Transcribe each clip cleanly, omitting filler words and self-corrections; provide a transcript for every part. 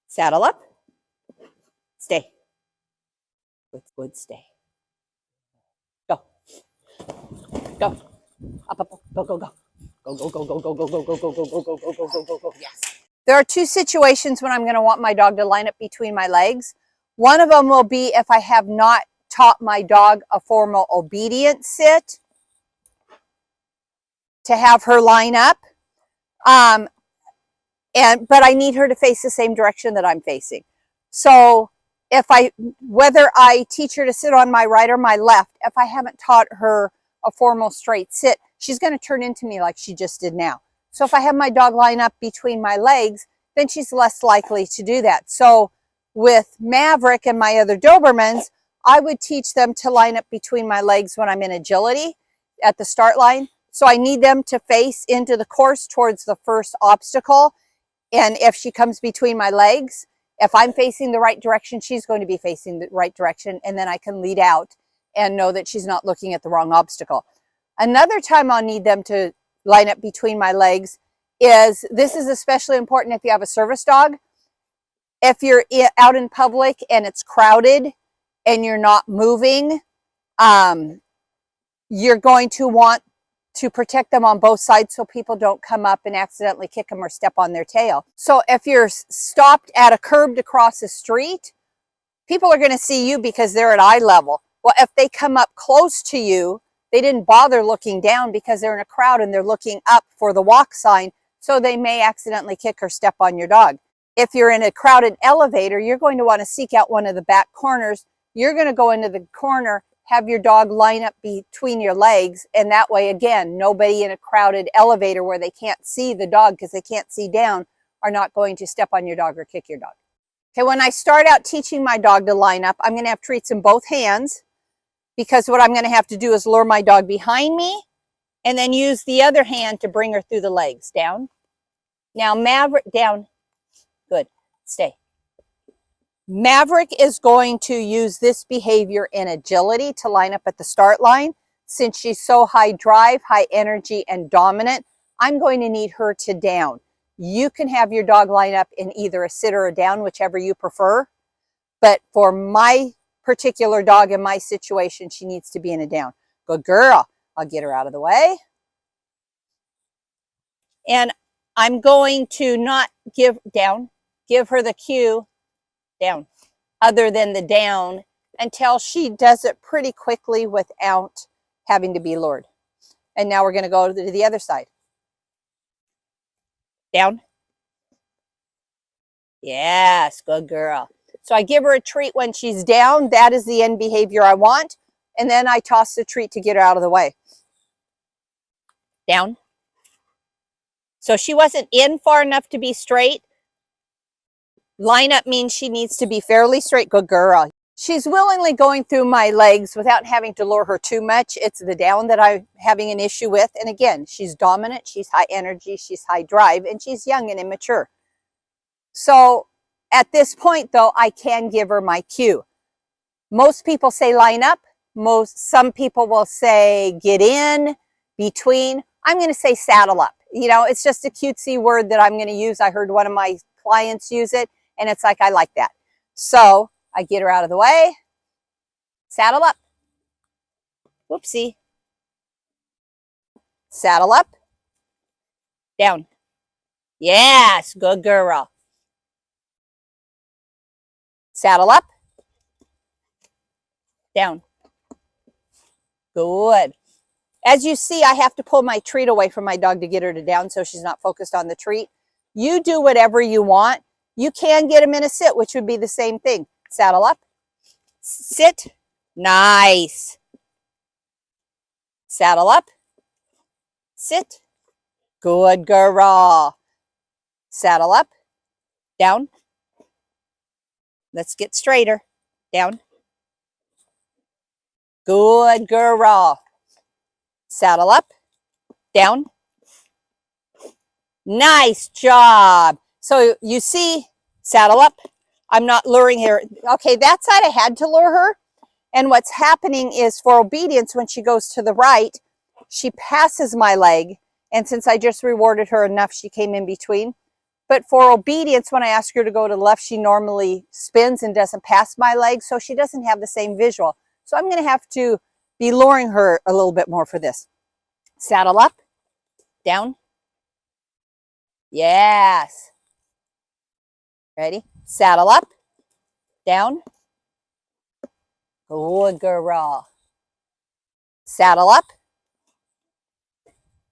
Saddle up. Stay. Good, stay. Go. Go. Up, up, go, go, go. Go, go, go, go, go, go, go, go, go, go, go, go, go, go, go, go, go. Yes. There are two situations when I'm going to want my dog to line up between my legs. One of them will be if I have not taught my dog a formal obedience sit to have her line up. But I need her to face the same direction that I'm facing. So whether I teach her to sit on my right or my left, if I haven't taught her a formal straight sit, she's going to turn into me like she just did now. So if I have my dog line up between my legs, then she's less likely to do that. So with Maverick and my other Dobermans, I would teach them to line up between my legs when I'm in agility at the start line. So I need them to face into the course towards the first obstacle. And if she comes between my legs, if I'm facing the right direction, she's going to be facing the right direction. And then I can lead out and know that she's not looking at the wrong obstacle. Another time I'll need them to line up between my legs is, this is especially important if you have a service dog. If you're out in public and it's crowded and you're not moving, you're going to want to protect them on both sides so people don't come up and accidentally kick them or step on their tail. So if you're stopped at a curb to cross a street, people are going to see you because they're at eye level. Well, if they come up close to you, they didn't bother looking down because they're in a crowd and they're looking up for the walk sign, so they may accidentally kick or step on your dog. If you're in a crowded elevator, you're going to want to seek out one of the back corners. You're going to go into the corner, have your dog line up between your legs, and that way, again, nobody in a crowded elevator where they can't see the dog because they can't see down are not going to step on your dog or kick your dog. Okay, when I start out teaching my dog to line up, I'm going to have treats in both hands, because what I'm going to have to do is lure my dog behind me and then use the other hand to bring her through the legs. Down. Now Maverick, down. Good. Stay. Maverick is going to use this behavior in agility to line up at the start line. Since she's so high drive, high energy, and dominant, I'm going to need her to down. You can have your dog line up in either a sit or a down, whichever you prefer. But for my particular dog in my situation, she needs to be in a down. Good girl. I'll get her out of the way. And I'm going to not give her the cue down, other than the down, until she does it pretty quickly without having to be lured. And now we're going to go to the other side. Down. Yes, good girl. So I give her a treat when she's down. That is the end behavior I want. And then I toss the treat to get her out of the way. Down. So she wasn't in far enough to be straight. Line up means she needs to be fairly straight. Good girl. She's willingly going through my legs without having to lure her too much. It's the down that I'm having an issue with. And again, she's dominant, she's high energy, she's high drive, and she's young and immature. So at this point, though, I can give her my cue. Most people say line up. Some people will say get in, between. I'm going to say saddle up. You know, it's just a cutesy word that I'm going to use. I heard one of my clients use it, and it's like, I like that. So I get her out of the way. Saddle up. Whoopsie. Saddle up. Down. Yes, good girl. Saddle up. Down. Good. As you see, I have to pull my treat away from my dog to get her to down so she's not focused on the treat. You do whatever you want. You can get them in a sit, which would be the same thing. Saddle up. Sit. Nice. Saddle up. Sit. Good girl. Saddle up. Down. Let's get straighter. Down. Good girl. Saddle up. Down. Nice job. So you see, saddle up. I'm not luring her. Okay, that side I had to lure her. And what's happening is, for obedience, when she goes to the right, she passes my leg. And since I just rewarded her enough, she came in between. But for obedience, when I ask her to go to the left, she normally spins and doesn't pass my leg, so she doesn't have the same visual. So I'm going to have to be luring her a little bit more for this. Saddle up, down. Yes. Ready? Saddle up, down. Good girl. Saddle up.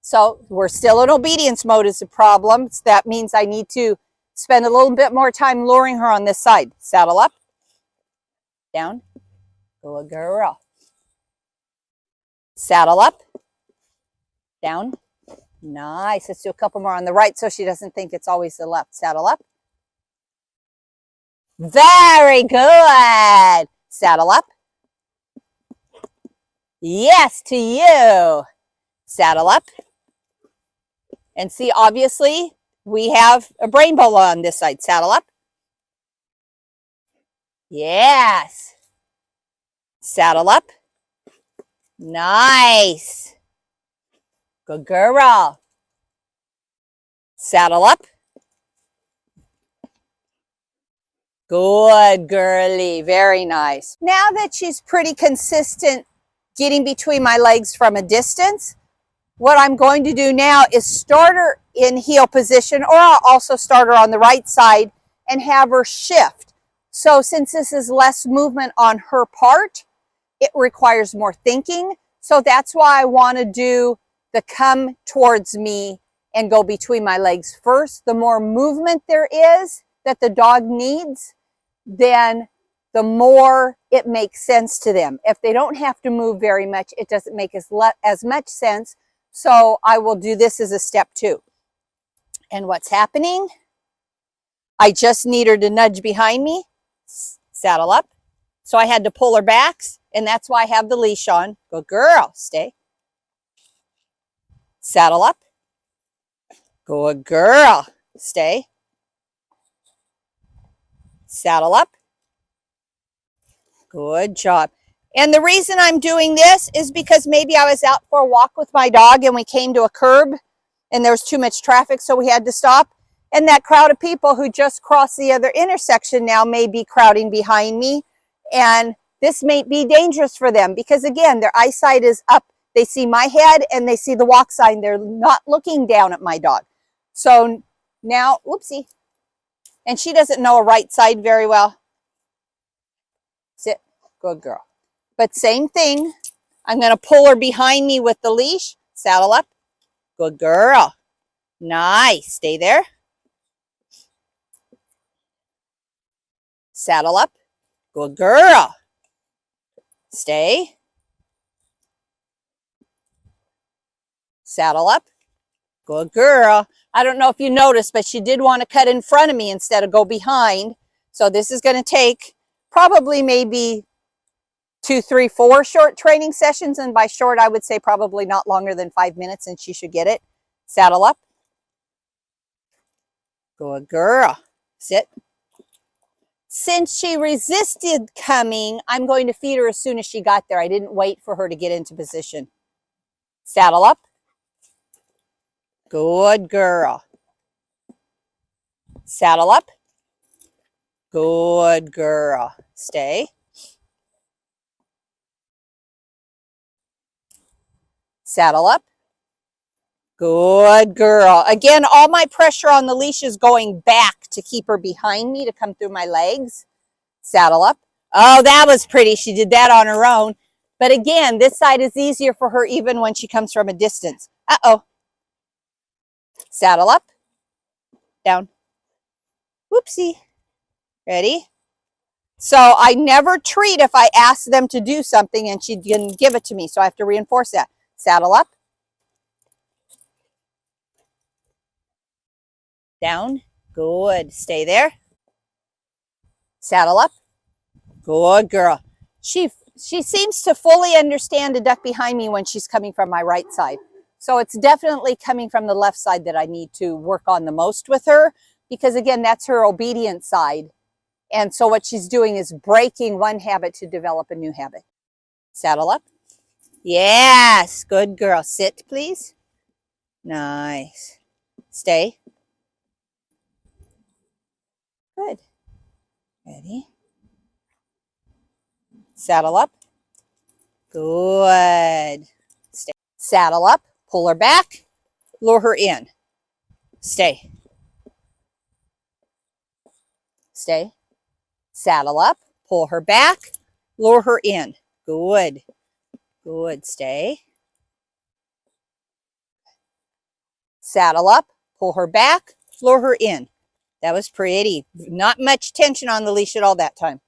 So we're still in obedience mode is the problem. So that means I need to spend a little bit more time luring her on this side. Saddle up, down. Good girl. Saddle up, down. Nice. Let's do a couple more on the right so she doesn't think it's always the left. Saddle up. Very good. Saddle up. Yes to you. Saddle up. And see, obviously, we have a brain bowl on this side. Saddle up. Yes. Saddle up. Nice. Good girl. Saddle up. Good girly. Very nice. Now that she's pretty consistent getting between my legs from a distance, what I'm going to do now is start her in heel position, or I'll also start her on the right side and have her shift. So since this is less movement on her part, it requires more thinking. So that's why I want to do the come towards me and go between my legs first. The more movement there is that the dog needs, then the more it makes sense to them. If they don't have to move very much, it doesn't make as much sense. So I will do this as a step 2. And what's happening? I just need her to nudge behind me, saddle up. So I had to pull her back, and that's why I have the leash on. Good girl, stay. Saddle up. Good girl, stay. Saddle up. Good job. And the reason I'm doing this is because maybe I was out for a walk with my dog and we came to a curb and there was too much traffic, so we had to stop. And that crowd of people who just crossed the other intersection now may be crowding behind me. And this may be dangerous for them because, again, their eyesight is up. They see my head and they see the walk sign. They're not looking down at my dog. So now, whoopsie. And she doesn't know a right side very well. Sit. Good girl. But same thing. I'm going to pull her behind me with the leash. Saddle up. Good girl. Nice. Stay there. Saddle up. Good girl. Stay. Saddle up. Good girl. I don't know if you noticed, but she did want to cut in front of me instead of go behind. So this is going to take probably maybe 2, 3, 4 short training sessions. And by short, I would say probably not longer than 5 minutes, and she should get it. Saddle up. Good girl. Sit. Since she resisted coming, I'm going to feed her as soon as she got there. I didn't wait for her to get into position. Saddle up. Good girl. Saddle up. Good girl. Stay. Saddle up. Good girl. Again, all my pressure on the leash is going back to keep her behind me to come through my legs. Saddle up. Oh, that was pretty. She did that on her own. But again, this side is easier for her even when she comes from a distance. Uh-oh. Saddle up. Down. Whoopsie. Ready? So I never treat if I ask them to do something and she didn't give it to me. So I have to reinforce that. Saddle up. Down. Good. Stay there. Saddle up. Good girl. She seems to fully understand to duck behind me when she's coming from my right side. So it's definitely coming from the left side that I need to work on the most with her, because again, that's her obedient side. And so what she's doing is breaking one habit to develop a new habit. Saddle up. Yes. Good girl. Sit, please. Nice. Stay. Good. Ready? Saddle up. Good. Stay. Saddle up. Pull her back. Lure her in. Stay. Stay. Saddle up. Pull her back. Lure her in. Good. Good. Stay. Saddle up. Pull her back. Lure her in. That was pretty. Not much tension on the leash at all that time.